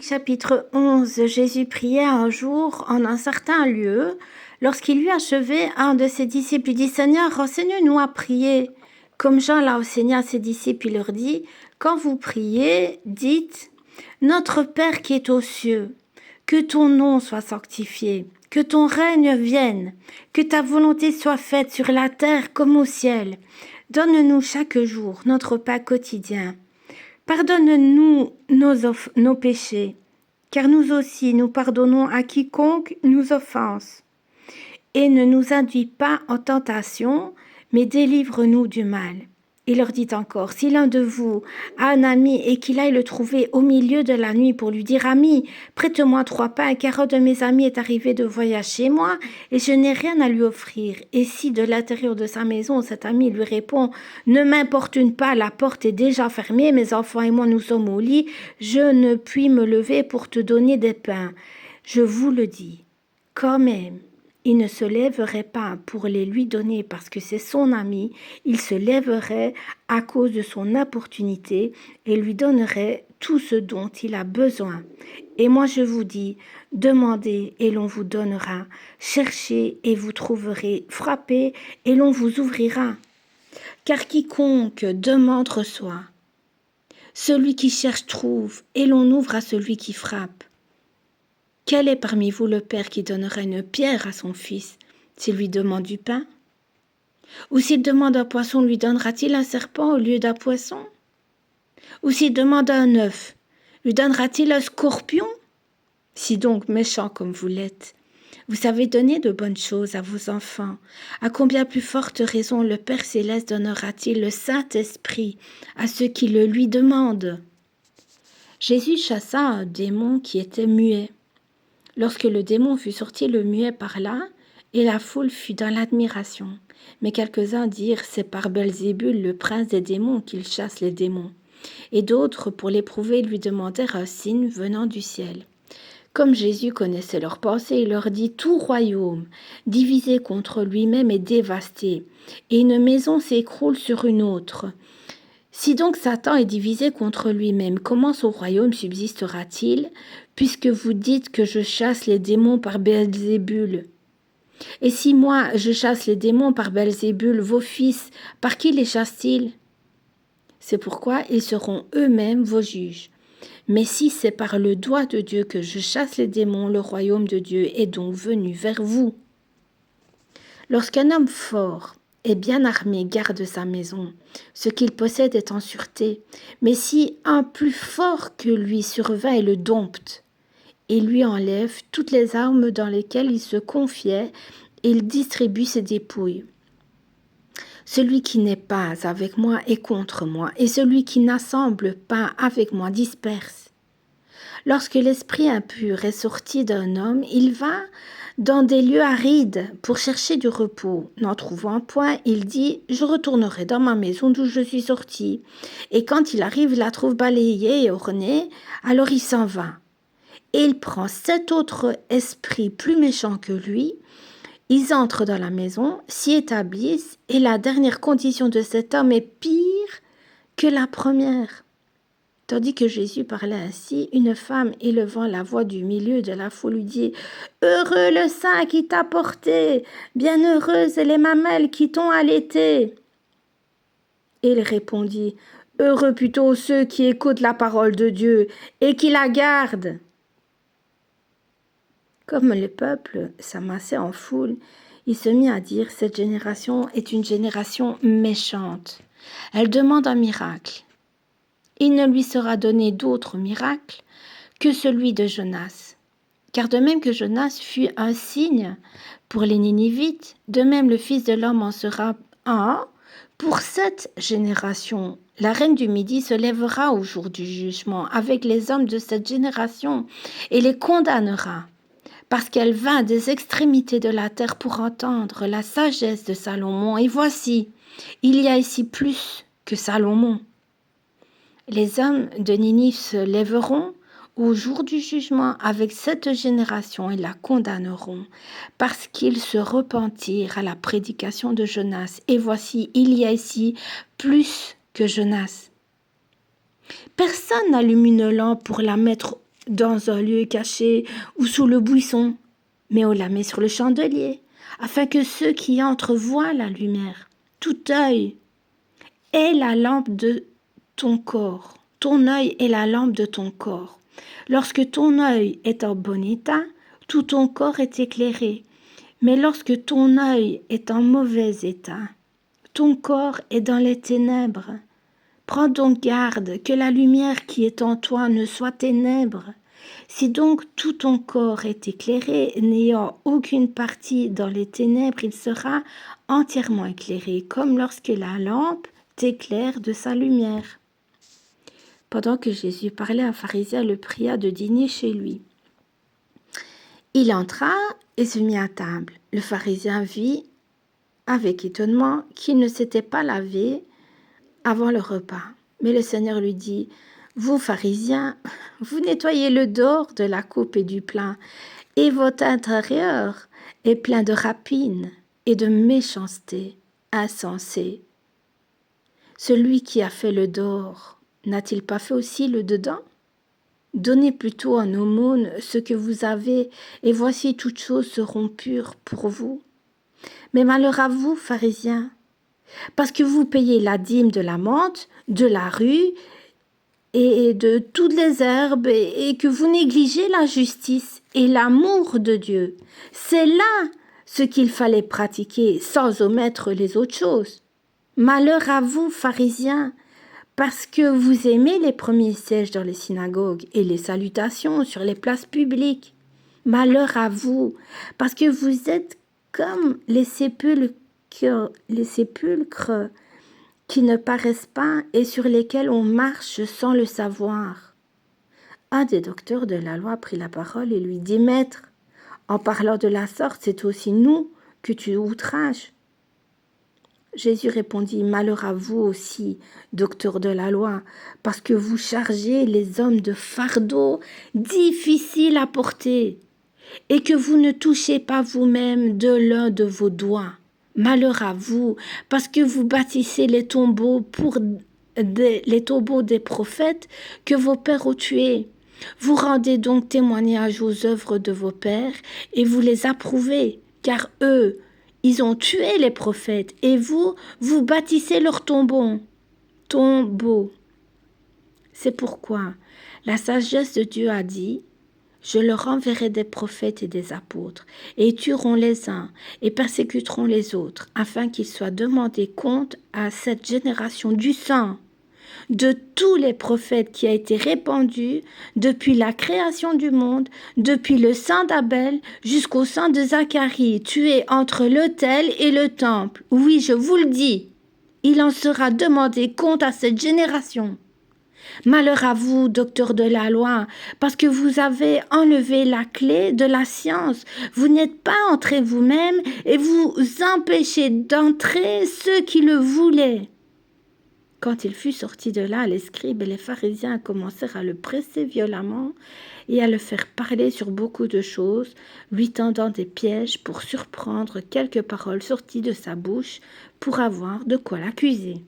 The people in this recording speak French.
Luc chapitre 11, Jésus priait un jour en un certain lieu. Lorsqu'il eut achevé, un de ses disciples lui dit « Seigneur, enseigne-nous à prier. » Comme Jean l'a enseigné à ses disciples, il leur dit « Quand vous priez, dites « Notre Père qui est aux cieux, que ton nom soit sanctifié, que ton règne vienne, que ta volonté soit faite sur la terre comme au ciel. Donne-nous chaque jour notre pain quotidien. Pardonne-nous nos péchés, car nous aussi nous pardonnons à quiconque nous offense. Et ne nous induis pas en tentation, mais délivre-nous du mal. » Il leur dit encore, si l'un de vous a un ami et qu'il aille le trouver au milieu de la nuit pour lui dire, ami, prête-moi 3 pains, car un de mes amis est arrivé de voyage chez moi et je n'ai rien à lui offrir. Et si de l'intérieur de sa maison, cet ami lui répond, ne m'importune pas, la porte est déjà fermée, mes enfants et moi nous sommes au lit, je ne puis me lever pour te donner des pains. Je vous le dis, quand même, il ne se lèverait pas pour les lui donner parce que c'est son ami, il se lèverait à cause de son opportunité et lui donnerait tout ce dont il a besoin. Et moi je vous dis, demandez et l'on vous donnera, cherchez et vous trouverez, frappez et l'on vous ouvrira. Car quiconque demande reçoit, celui qui cherche trouve et l'on ouvre à celui qui frappe. Quel est parmi vous le père qui donnerait une pierre à son fils s'il lui demande du pain? Ou s'il demande un poisson, lui donnera-t-il un serpent au lieu d'un poisson? Ou s'il demande un œuf, lui donnera-t-il un scorpion? Si donc méchant comme vous l'êtes, vous savez donner de bonnes choses à vos enfants, à combien plus forte raison le Père Céleste donnera-t-il le Saint-Esprit à ceux qui le lui demandent? Jésus chassa un démon qui était muet. Lorsque le démon fut sorti, le muet parla, et la foule fut dans l'admiration. Mais quelques-uns dirent, c'est par Belzébul, le prince des démons, qu'il chasse les démons. Et d'autres, pour l'éprouver, lui demandèrent un signe venant du ciel. Comme Jésus connaissait leurs pensées, il leur dit, tout royaume divisé contre lui-même est dévasté, et une maison s'écroule sur une autre. Si donc Satan est divisé contre lui-même, comment son royaume subsistera-t-il, puisque vous dites que je chasse les démons par Belzébul? Et si moi je chasse les démons par Belzébul, vos fils, par qui les chassent-ils? C'est pourquoi ils seront eux-mêmes vos juges. Mais si c'est par le doigt de Dieu que je chasse les démons, le royaume de Dieu est donc venu vers vous. Lorsqu'un homme fort et bien armé garde sa maison, ce qu'il possède est en sûreté. Mais si un plus fort que lui survint et le dompte, il lui enlève toutes les armes dans lesquelles il se confiait et il distribue ses dépouilles. Celui qui n'est pas avec moi est contre moi, et celui qui n'assemble pas avec moi disperse. Lorsque l'esprit impur est sorti d'un homme, il va dans des lieux arides pour chercher du repos. N'en trouvant point, il dit « Je retournerai dans ma maison d'où je suis sorti. » Et quand il arrive, il la trouve balayée et ornée, alors il s'en va. Et il prend 7 autres esprits plus méchants que lui. Ils entrent dans la maison, s'y établissent, et la dernière condition de cet homme est pire que la première. Tandis que Jésus parlait ainsi, une femme élevant la voix du milieu de la foule lui dit « Heureux le sein qui t'a porté, bienheureuses les mamelles qui t'ont allaité. » Et il répondit « Heureux plutôt ceux qui écoutent la parole de Dieu et qui la gardent. » Comme le peuple s'amassait en foule, il se mit à dire « Cette génération est une génération méchante. Elle demande un miracle. Il ne lui sera donné d'autre miracle que celui de Jonas. Car de même que Jonas fut un signe pour les Ninivites, de même le Fils de l'homme en sera un pour cette génération. La reine du Midi se lèvera au jour du jugement avec les hommes de cette génération et les condamnera, parce qu'elle vint des extrémités de la terre pour entendre la sagesse de Salomon. Et voici, il y a ici plus que Salomon. Les hommes de Ninive se lèveront au jour du jugement avec cette génération et la condamneront, parce qu'ils se repentirent à la prédication de Jonas. Et voici, il y a ici plus que Jonas. Personne n'allume une lampe pour la mettre dans un lieu caché ou sous le buisson, mais on la met sur le chandelier, afin que ceux qui entrent voient la lumière. Tout œil est la lampe de ton corps. Ton œil est la lampe de ton corps. Lorsque ton œil est en bon état, tout ton corps est éclairé. Mais lorsque ton œil est en mauvais état, ton corps est dans les ténèbres. Prends donc garde que la lumière qui est en toi ne soit ténèbres. Si donc tout ton corps est éclairé, n'ayant aucune partie dans les ténèbres, il sera entièrement éclairé, comme lorsque la lampe t'éclaire de sa lumière. Pendant que Jésus parlait, un pharisien le pria de dîner chez lui. Il entra et se mit à table. Le pharisien vit avec étonnement qu'il ne s'était pas lavé avant le repas. Mais le Seigneur lui dit, « Vous, pharisiens, vous nettoyez le dehors de la coupe et du plat, et votre intérieur est plein de rapine et de méchanceté insensée. Celui qui a fait le dehors, n'a-t-il pas fait aussi le dedans? Donnez plutôt en aumône ce que vous avez, et voici toutes choses seront pures pour vous. Mais malheur à vous, pharisiens, parce que vous payez la dîme de la menthe, de la rue et de toutes les herbes, et que vous négligez la justice et l'amour de Dieu. C'est là ce qu'il fallait pratiquer, sans omettre les autres choses. Malheur à vous, pharisiens, parce que vous aimez les premiers sièges dans les synagogues et les salutations sur les places publiques. Malheur à vous, parce que vous êtes comme les sépulcres qui ne paraissent pas et sur lesquels on marche sans le savoir. Un des docteurs de la loi prit la parole et lui dit, « Maître, en parlant de la sorte, c'est aussi nous que tu outrages. » Jésus répondit, « Malheur à vous aussi, docteurs de la loi, parce que vous chargez les hommes de fardeaux difficiles à porter, et que vous ne touchez pas vous-même de l'un de vos doigts. Malheur à vous, parce que vous bâtissez les tombeaux les tombeaux des prophètes que vos pères ont tués. Vous rendez donc témoignage aux œuvres de vos pères et vous les approuvez, car eux, ils ont tué les prophètes et vous bâtissez leurs tombeaux. C'est pourquoi la sagesse de Dieu a dit, je leur enverrai des prophètes et des apôtres, et ils tueront les uns et persécuteront les autres, afin qu'il soit demandé compte à cette génération du sang de tous les prophètes qui a été répandu depuis la création du monde, depuis le sang d'Abel jusqu'au sang de Zacharie, tué entre l'autel et le temple. Oui, je vous le dis, il en sera demandé compte à cette génération. Malheur à vous, docteurs de la loi, parce que vous avez enlevé la clé de la science. Vous n'êtes pas entrés vous-même et vous empêchez d'entrer ceux qui le voulaient. Quand il fut sorti de là, les scribes et les pharisiens commencèrent à le presser violemment et à le faire parler sur beaucoup de choses, lui tendant des pièges pour surprendre quelques paroles sorties de sa bouche pour avoir de quoi l'accuser.